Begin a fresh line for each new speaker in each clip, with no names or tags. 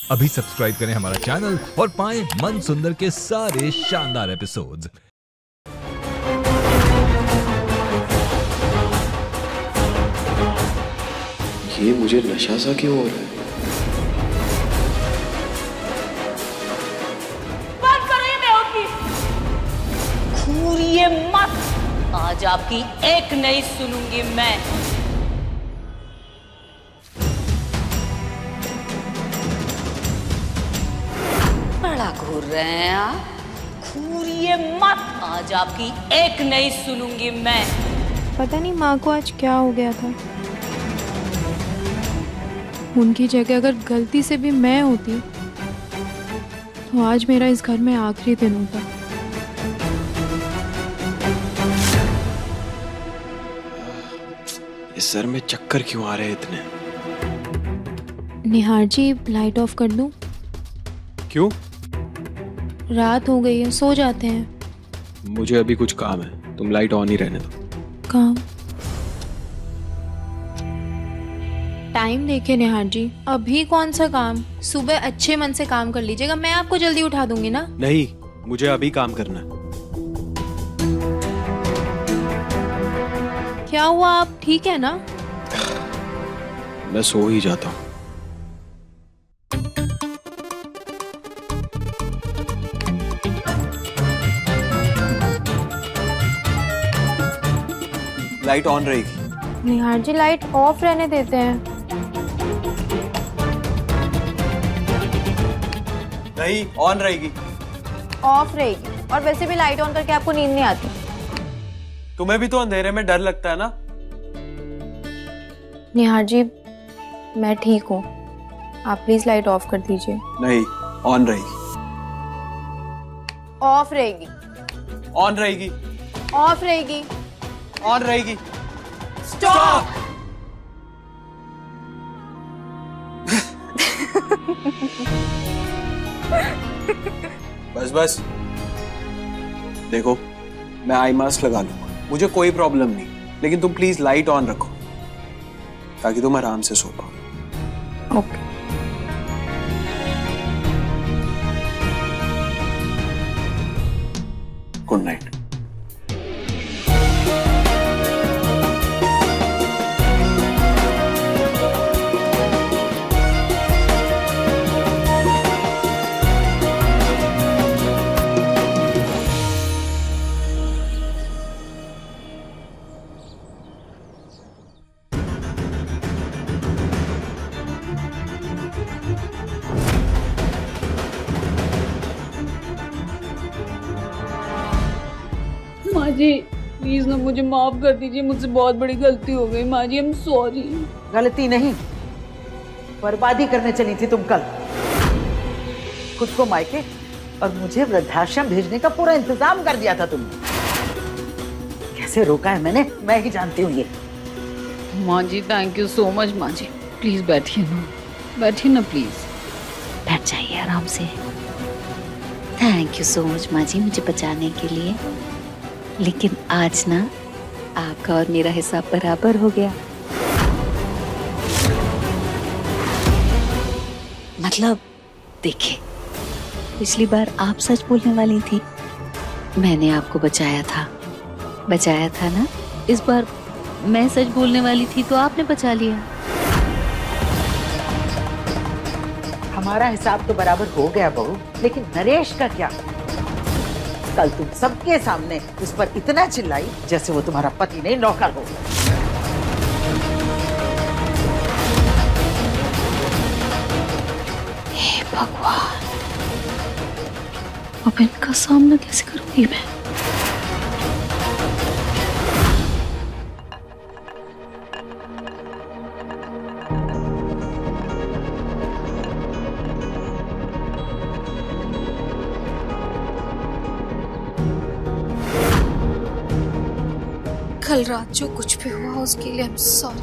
अभी सब्सक्राइब करें हमारा चैनल और पाएं मन सुंदर के सारे शानदार एपिसोड्स।
ये मुझे नशा सा क्यों हो रहा है?
बंद करो ये बेवकूफी। घूरिए मत, आज आपकी एक नहीं सुनूंगी मैं। बड़ा घूर रहे हैं आप, घूरिए मत, आज आपकी एक नहीं सुनूंगी मैं।
पता नहीं माँ को आज क्या हो गया था। उनकी जगह अगर गलती से भी मैं होती तो आज मेरा इस घर में आखिरी दिन होता।
इस सर में चक्कर क्यों आ रहे हैं इतने?
निहार जी, लाइट ऑफ कर दूं?
क्यों?
रात हो गई है, सो जाते हैं।
मुझे अभी कुछ काम है, तुम लाइट ऑन ही रहने दो।
काम? टाइम देखे निहार जी, अभी कौन सा काम? सुबह अच्छे मन से काम कर लीजिएगा, मैं आपको जल्दी उठा दूंगी ना।
नहीं, मुझे अभी काम करना है।
क्या हुआ, आप ठीक है ना?
मैं सो ही जाता हूँ। लाइट ऑन रहेगी।
निहार जी, लाइट ऑफ रहने देते हैं।
नहीं, ऑन रहेगी।
ऑफ रहेगी, और वैसे भी लाइट ऑन करके आपको नींद नहीं आती।
तुम्हें भी तो अंधेरे में डर लगता है ना?
निहार जी, मैं ठीक हूँ, आप प्लीज लाइट ऑफ कर दीजिए।
नहीं, ऑन रहेगी।
ऑफ रहेगी।
ऑन रहेगी।
ऑफ रहेगी।
ऑन रहेगी।
स्टॉप।
बस बस, देखो मैं आई मास्क लगा लूंगा, मुझे कोई प्रॉब्लम नहीं, लेकिन तुम प्लीज लाइट ऑन रखो ताकि तुम आराम से सो पाओ।
ओके।
Good night.
माँ जी प्लीज ना, मुझे माफ कर दीजिए, मुझसे बहुत बड़ी गलती हो गई। माँ जी आई एम सॉरी।
गलती नहीं, बर्बादी करने चली थी तुम कल। खुद को मायके और मुझे वृद्धाश्रम भेजने का पूरा इंतजाम कर दिया था तुमने। कैसे रोका है मैंने, मैं ही जानती हूँ ये।
माँ जी थैंक यू सो मच। माँ जी प्लीज बैठिए ना, बैठिए ना प्लीज।
बैठ जाइए आराम से। थैंक यू सो मच माँ जी मुझे बचाने के लिए, लेकिन आज ना आपका और मेरा हिसाब बराबर हो गया। मतलब देखिए, पिछली बार आप सच बोलने वाली थी, मैंने आपको बचाया था ना। इस बार मैं सच बोलने वाली थी तो आपने बचा लिया।
हमारा हिसाब तो बराबर हो गया बहू, लेकिन नरेश का क्या? कल तुम सबके सामने उस पर इतना चिल्लाई जैसे वो तुम्हारा पति नहीं नौकर हो।
हे भगवान, अब इनका सामना कैसे करूंगी मैं?
कल रात जो कुछ भी हुआ उसके लिए आई एम सॉरी।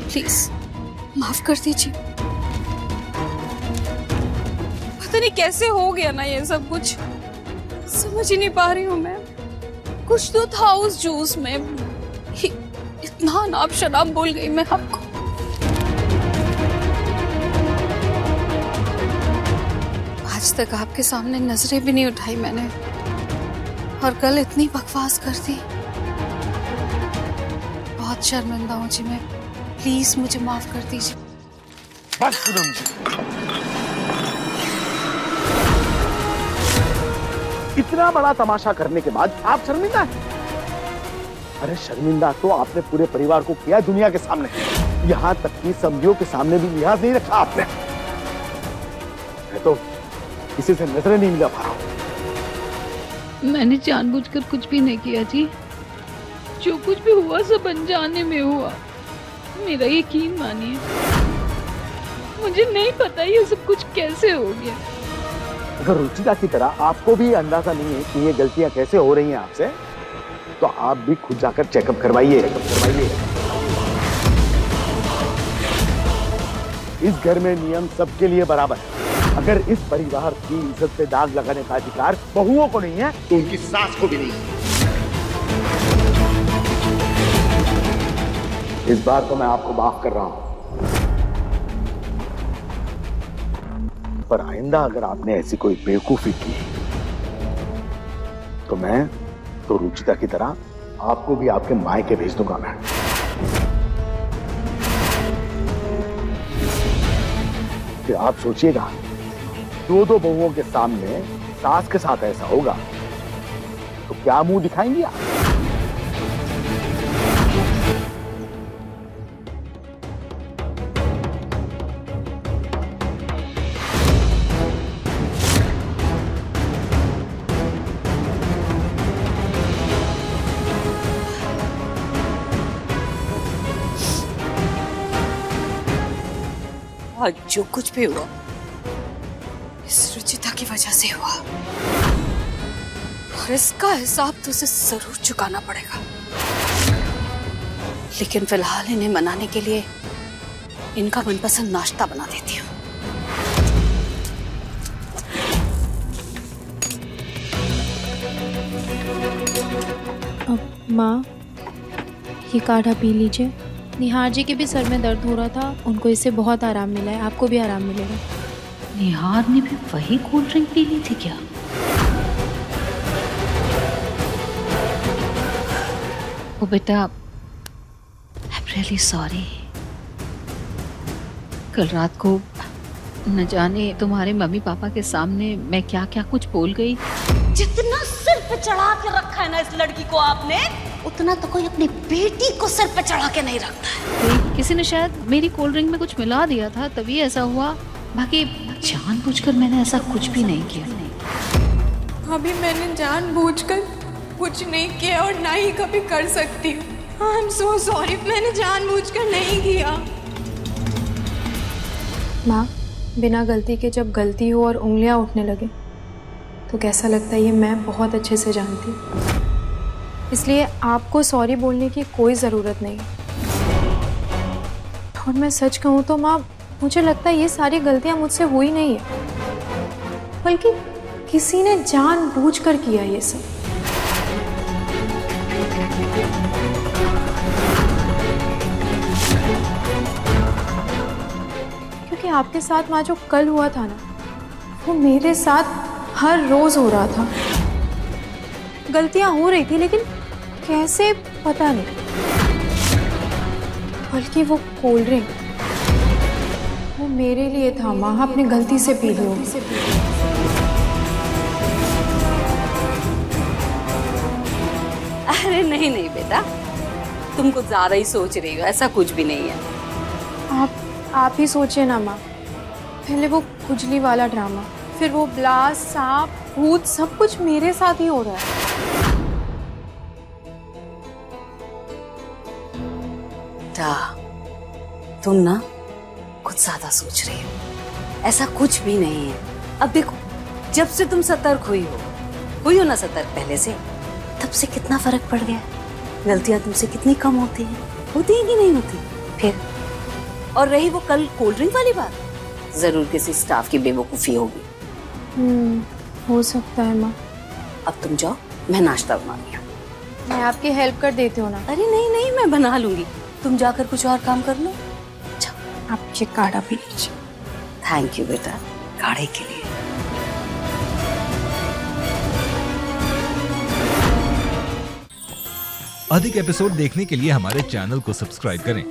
प्लीज माफ कर दीजिए। पता नहीं कैसे हो गया ना ये सब कुछ, समझ ही नहीं पा रही हूँ मैं। कुछ तो था उस जूस में, इतना नाम शराब भूल गई मैं आपको। तक आपके सामने नजरें भी नहीं उठाई मैंने, और कल इतनी बकवास कर दी। बहुत शर्मिंदा हूँ जी मैं, प्लीज मुझे माफ कर दीजिए।
बस पूनम जी, इतना बड़ा तमाशा करने के बाद आप शर्मिंदा हैं? अरे शर्मिंदा तो आपने पूरे परिवार को किया दुनिया के सामने, यहाँ तक कि समझियों के सामने भी लिहाज नहीं रखा आपने। मैं तो किसी से नजरें नहीं मिला पा रहा हूं।
मैंने जानबूझकर कुछ भी नहीं किया जी, जो कुछ भी हुआ सब अनजाने में हुआ। मेरा यकीन मानिए, मुझे नहीं पता ये सब कुछ कैसे हो गया।
अगर रुचिता की तरह आपको भी अंदाजा नहीं है कि ये गलतियां कैसे हो रही हैं आपसे, तो आप भी खुद जाकर चेकअप करवाइए। इस घर में नियम सबके लिए बराबर है। अगर इस परिवार की इज्जत पे दाग लगाने का अधिकार बहुओं को नहीं है, तो उनकी सास को भी नहीं है। इस बार तो मैं आपको माफ कर रहा हूं, पर आइंदा अगर आपने ऐसी कोई बेवकूफी की तो मैं तो रुचिता की तरह आपको भी आपके मायके भेज दूंगा। मैं फिर आप सोचिएगा, दो बहुओं के सामने सास के साथ ऐसा होगा तो क्या मुंह दिखाएंगी आप?
आज जो कुछ भी हुआ इस रुचिता की वजह से हुआ, और इसका हिसाब तो उसे जरूर चुकाना पड़ेगा। लेकिन फिलहाल इन्हें मनाने के लिए इनका मनपसंद नाश्ता बना देती हूँ।
माँ, ये काढ़ा पी लीजिए। निहार जी के भी सर में दर्द हो रहा था, उनको इससे बहुत आराम मिला है, आपको भी आराम मिलेगा।
निहार ने भी वही कोल्ड ड्रिंक पी ली थी क्या? ओ बेटा, आई एम रियली सॉरी। कल रात को न जाने तुम्हारे मम्मी पापा के सामने मैं क्या क्या कुछ बोल गई।
जितना सिर पे चढ़ा के रखा है ना इस लड़की को आपने, उतना तो कोई अपनी बेटी को सिर पे चढ़ा के नहीं रखता है।
किसी ने शायद मेरी कोल्ड ड्रिंक में कुछ मिला दिया था, तभी ऐसा हुआ। बाकी जानबूझकर मैंने ऐसा कुछ भी नहीं किया।
अभी मैंने जानबूझकर कुछ नहीं किया और ना ही कभी कर सकती हूँ। आई एम सो सॉरी, मैंने जानबूझकर नहीं किया। माँ, बिना गलती के जब गलती हो और उंगलियां उठने लगे तो कैसा लगता है ये मैं बहुत अच्छे से जानती हूँ। इसलिए आपको सॉरी बोलने की कोई ज़रूरत नहीं। और मैं सच कहूँ तो माँ, मुझे लगता है ये सारी गलतियाँ मुझसे हुई नहीं है, बल्कि किसी ने जानबूझकर किया ये सब। क्योंकि आपके साथ माँ जो कल हुआ था ना, वो मेरे साथ हर रोज हो रहा था। गलतियां हो रही थी लेकिन कैसे पता नहीं। बल्कि वो कोल्ड ड्रिंक वो मेरे लिए था माँ, आपने गलती से पी ली होगी।
अरे नहीं नहीं बेटा, तुम कुछ ज्यादा ही सोच रही हो, ऐसा कुछ भी नहीं है।
आप ही सोचे ना माँ, पहले वो खुजली वाला ड्रामा, फिर वो ब्लास्ट, सांप, भूत, सब कुछ मेरे साथ ही हो रहा है।
तुम ना कुछ ज्यादा सोच रही हो, ऐसा कुछ भी नहीं है। अब देखो, जब से तुम सतर्क हुई हो ना सतर्क पहले से, तब से कितना फर्क पड़ गया। गलतियां तुमसे कितनी कम होती हैं, होती है कि नहीं होती। फिर और रही वो कल कोल्ड ड्रिंक वाली बात, जरूर किसी स्टाफ की बेवकूफी होगी।
हो सकता है माँ।
अब तुम जाओ, मैं नाश्ता बना लिया।
मैं आपकी हेल्प कर देती हूँ ना।
अरे नहीं नहीं, मैं बना लूंगी, तुम जाकर कुछ और काम कर लो।
आप ये काढ़ा पी लीजिए।
थैंक यू बेटा, काढ़े के लिए।
अधिक एपिसोड देखने के लिए हमारे चैनल को सब्सक्राइब करें